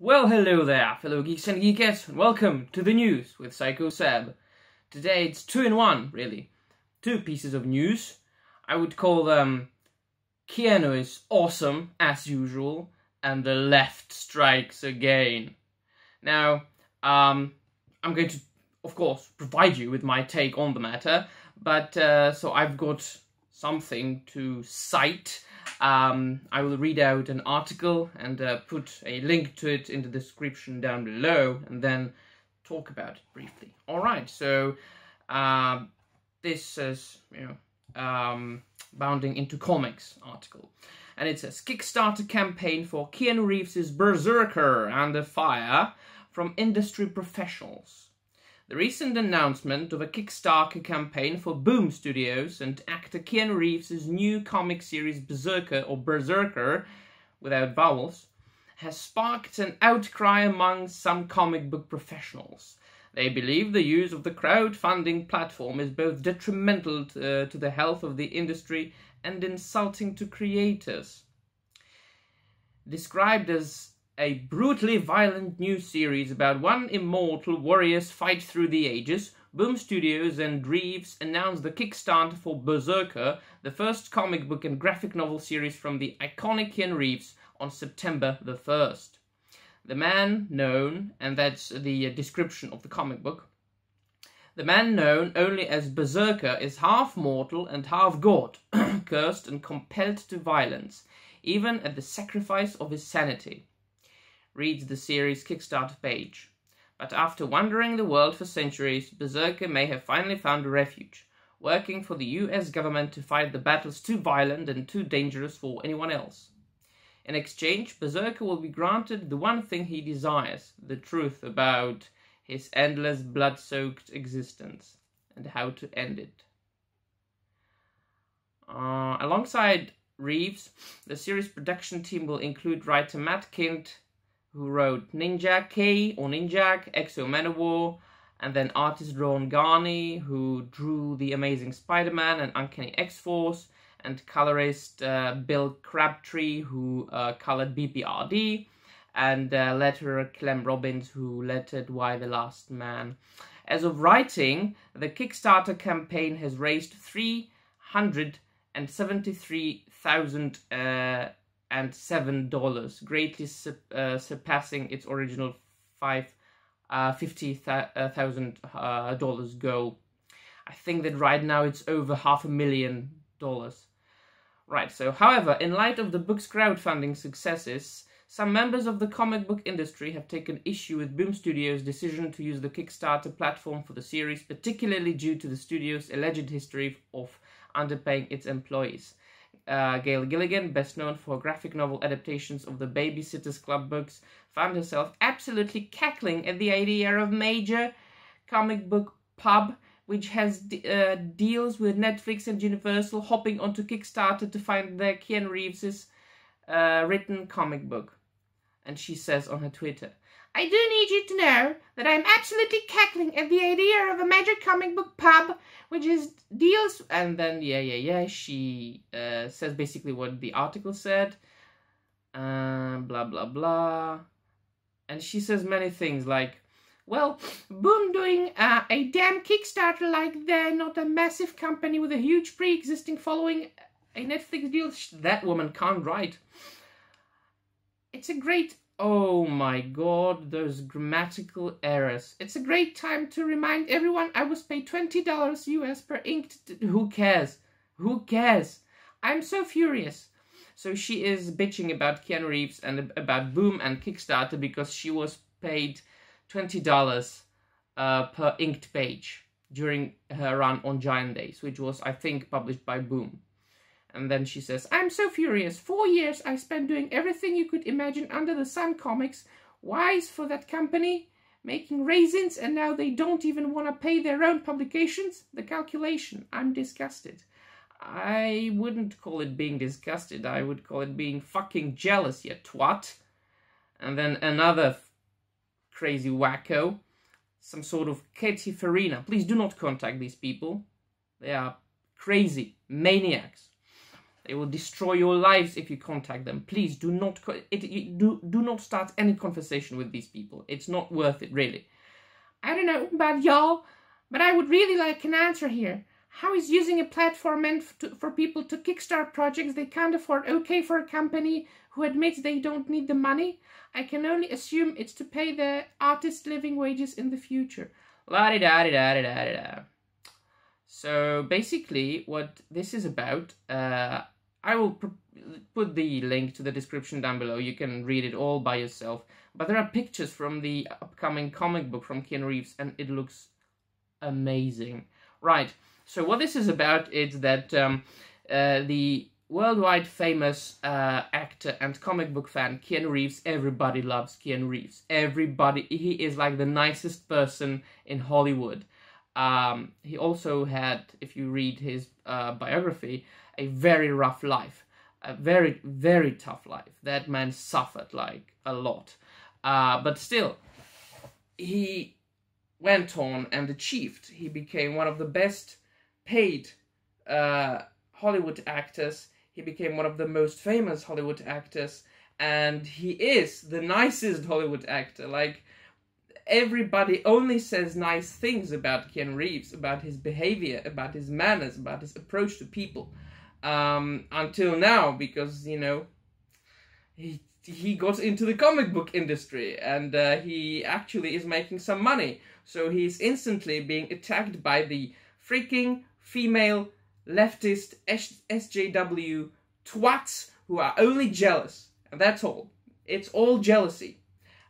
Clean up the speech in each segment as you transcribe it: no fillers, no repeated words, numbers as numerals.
Well, hello there, fellow geeks and geekettes, and welcome to the news with Psycho Seb. Today it's 2 in 1, really. 2 pieces of news. I would call them Keanu is awesome, as usual, and the left strikes again. Now, I'm going to, of course, provide you with my take on the matter, but so I've got something to cite. I will read out an article and put a link to it in the description down below, and then talk about it briefly. Alright, so this is, Bounding into Comics article. And it says, Kickstarter campaign for Keanu Reeves' BRZRKR under fire from industry professionals. The recent announcement of a Kickstarter campaign for Boom Studios and actor Keanu Reeves' new comic series Berserker, or BRZRKR, without vowels, has sparked an outcry among some comic book professionals. They believe the use of the crowdfunding platform is both detrimental to the health of the industry and insulting to creators. Described as a brutally violent new series about one immortal warrior's fight through the ages, Boom Studios and Reeves announced the Kickstarter for BRZRKR, the first comic book and graphic novel series from the iconic Keanu Reeves, on September the 1st. The man known, and that's the description of the comic book, the man known only as BRZRKR is half mortal and half god, cursed and compelled to violence, even at the sacrifice of his sanity. Reads the series' Kickstarter page. But after wandering the world for centuries, BRZRKR may have finally found a refuge, working for the US government to fight the battles too violent and too dangerous for anyone else. In exchange, BRZRKR will be granted the one thing he desires, the truth about his endless blood-soaked existence, and how to end it. Alongside Reeves, the series production team will include writer Matt Kindt, who wrote Ninja K or Ninjak, Exo Manowar, and then artist Ron Garney, who drew The Amazing Spider-Man and Uncanny X-Force, and colorist Bill Crabtree, who colored BPRD, and letterer Clem Robbins, who lettered Y the Last Man. As of writing, the Kickstarter campaign has raised $373,007, greatly surpassing its original $50,000 goal. I think that right now it's over $500,000. Right, so however, in light of the book's crowdfunding successes, some members of the comic book industry have taken issue with Boom Studios' decision to use the Kickstarter platform for the series, particularly due to the studio's alleged history of underpaying its employees. Gail Gilligan, best known for graphic novel adaptations of the Babysitter's Club books, found herself absolutely cackling at the idea of major comic book pub, which has deals with Netflix and Universal, hopping onto Kickstarter to find their Keanu Reeves' written comic book. And she says on her Twitter, I do need you to know that I'm absolutely cackling at the idea of a major comic book pub, which is deals... And then, she says basically what the article said. Blah, blah, blah. And she says many things like, well, Boom doing a damn Kickstarter like they're not a massive company with a huge pre-existing following, a Netflix deal. That woman can't write. It's a great... Oh my god, those grammatical errors. It's a great time to remind everyone I was paid $20 US per ink. Who cares? Who cares? I'm so furious. So she is bitching about Keanu Reeves and about Boom and Kickstarter because she was paid $20 per inked page during her run on Giant Days, which was, I think, published by Boom. And then she says, I'm so furious. 4 years I spent doing everything you could imagine under the sun comics. Wise for that company, making raisins, and now they don't even want to pay their own publications? The calculation. I'm disgusted. I wouldn't call it being disgusted. I would call it being fucking jealous, you twat. And then another crazy wacko. Some sort of Katie Farina. Please do not contact these people. They are crazy maniacs. They will destroy your lives if you contact them. Please do not do not start any conversation with these people. It's not worth it, really. I don't know about y'all, but I would really like an answer here. How is using a platform meant for people to kickstart projects they can't afford okay for a company who admits they don't need the money? I can only assume it's to pay the artists living wages in the future. La-di-da-di-da-di-da-di-da. So basically what this is about, I will put the link to the description down below. You can read it all by yourself. But there are pictures from the upcoming comic book from Keanu Reeves, and it looks amazing. Right, so what this is about is that the worldwide famous actor and comic book fan Keanu Reeves, everybody loves Keanu Reeves. Everybody, he is like the nicest person in Hollywood. He also had, if you read his biography, a very rough life. A very, very tough life. That man suffered like a lot. But still, he went on and achieved. He became one of the best paid Hollywood actors. He became one of the most famous Hollywood actors. And he is the nicest Hollywood actor. Like, everybody only says nice things about Keanu Reeves, about his behavior, about his manners, about his approach to people. Until now, because, you know, he got into the comic book industry, and he actually is making some money. So he's instantly being attacked by the freaking female leftist SJW twats who are only jealous. And that's all. It's all jealousy.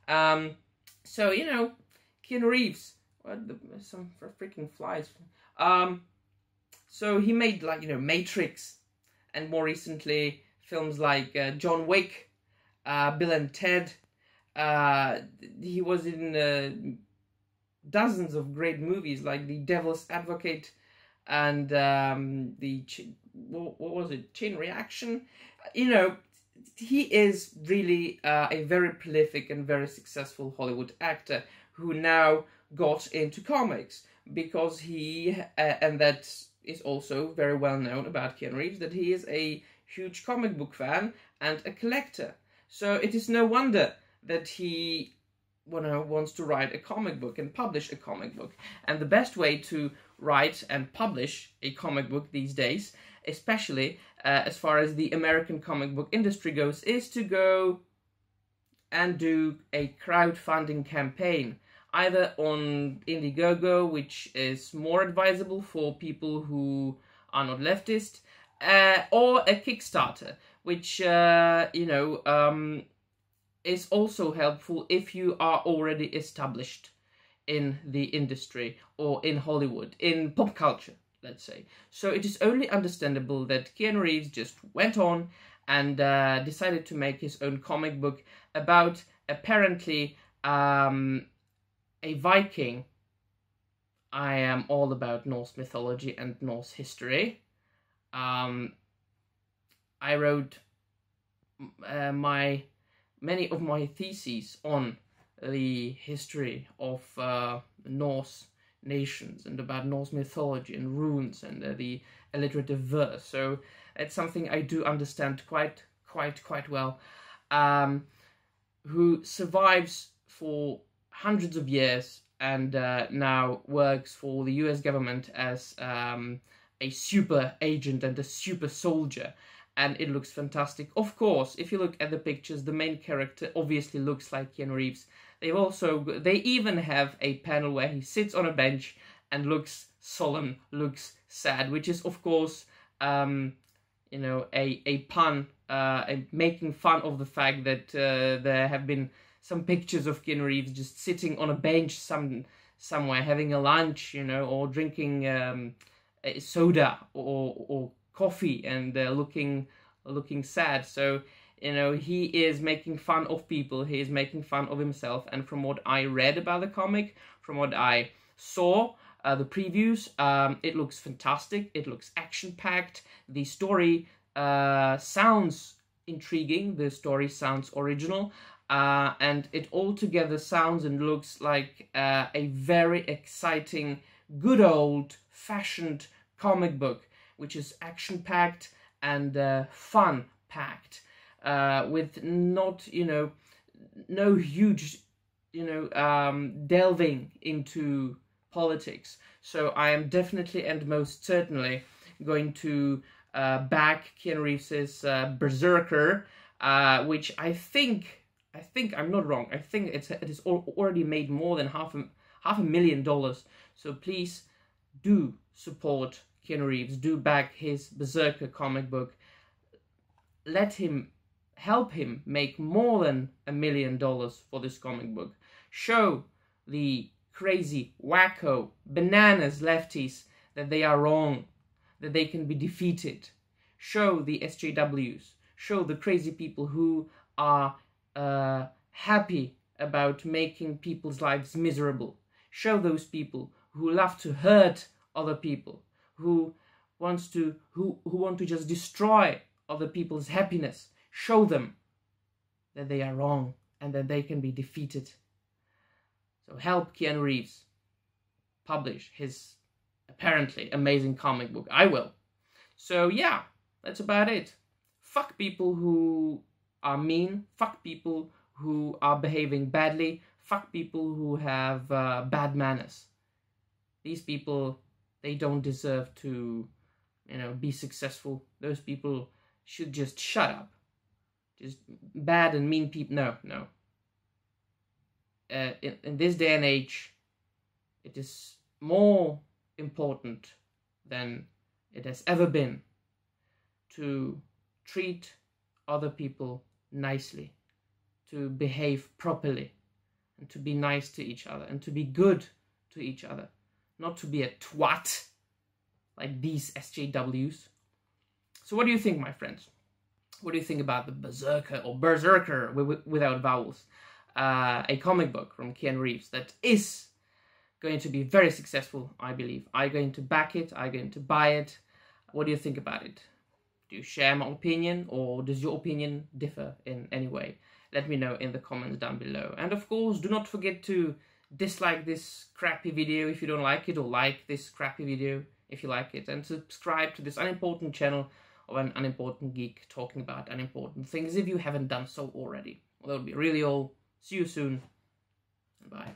So, you know, Keanu Reeves, some freaking flies. So he made, like, you know, Matrix, and more recently films like John Wick, Bill and Ted. He was in dozens of great movies like The Devil's Advocate and what was it? Chain Reaction. You know, he is really a very prolific and very successful Hollywood actor who now got into comics because he, and that is also very well known about Keanu Reeves, that he is a huge comic book fan and a collector. So it is no wonder that he wants to write a comic book and publish a comic book. And the best way to write and publish a comic book these days, especially as far as the American comic book industry goes, is to go and do a crowdfunding campaign, either on Indiegogo, which is more advisable for people who are not leftist, or a Kickstarter, which, you know, is also helpful if you are already established in the industry or in Hollywood, in pop culture, let's say. So it is only understandable that Keanu Reeves just went on and decided to make his own comic book about, apparently, a Viking. I am all about Norse mythology and Norse history. I wrote many of my theses on the history of Norse nations and about Norse mythology and runes and the alliterative verse. So it's something I do understand quite well. Who survives for hundreds of years and now works for the US government as a super agent and a super soldier, and it looks fantastic. Of course, if you look at the pictures, the main character obviously looks like Keanu Reeves. They even have a panel where he sits on a bench and looks solemn, looks sad, which is of course you know, a pun, making fun of the fact that there have been some pictures of Keanu Reeves just sitting on a bench somewhere having a lunch, you know, or drinking a soda or coffee and looking sad. So, you know, he is making fun of people, he is making fun of himself, and from what I read about the comic, from what I saw, the previews, it looks fantastic, it looks action-packed, the story sounds intriguing, the story sounds original, and it altogether sounds and looks like a very exciting, good old-fashioned comic book, which is action-packed and fun-packed, with not, no huge, delving into politics. So I am definitely and most certainly going to back Keanu Reeves's BRZRKR, which I think I'm not wrong. I think it has already made more than half a million dollars. So please do support Keanu Reeves. Do back his BRZRKR comic book. Help him make more than $1 million for this comic book. Show the crazy, wacko, bananas lefties that they are wrong, that they can be defeated. Show the SJWs, show the crazy people who are happy about making people's lives miserable. Show those people who love to hurt other people, who want to just destroy other people's happiness. Show them that they are wrong and that they can be defeated. So help Keanu Reeves publish his apparently amazing comic book. I will. So yeah, that's about it. Fuck people who are mean. Fuck people who are behaving badly. Fuck people who have bad manners. These people, they don't deserve to, be successful. Those people should just shut up. Just bad and mean people. No. In this day and age, it is more important than it has ever been to treat other people nicely, to behave properly, and to be nice to each other, and to be good to each other, not to be a twat like these SJWs. So what do you think, my friends? What do you think about the BRZRKR, or BRZRKR without vowels? A comic book from Keanu Reeves that is going to be very successful, I believe. I'm going to back it. I'm going to buy it. What do you think about it? Do you share my opinion, or does your opinion differ in any way? Let me know in the comments down below. And of course, do not forget to dislike this crappy video if you don't like it, or like this crappy video if you like it, and subscribe to this unimportant channel of an unimportant geek talking about unimportant things if you haven't done so already. Well, that would be really all. See you soon. Bye.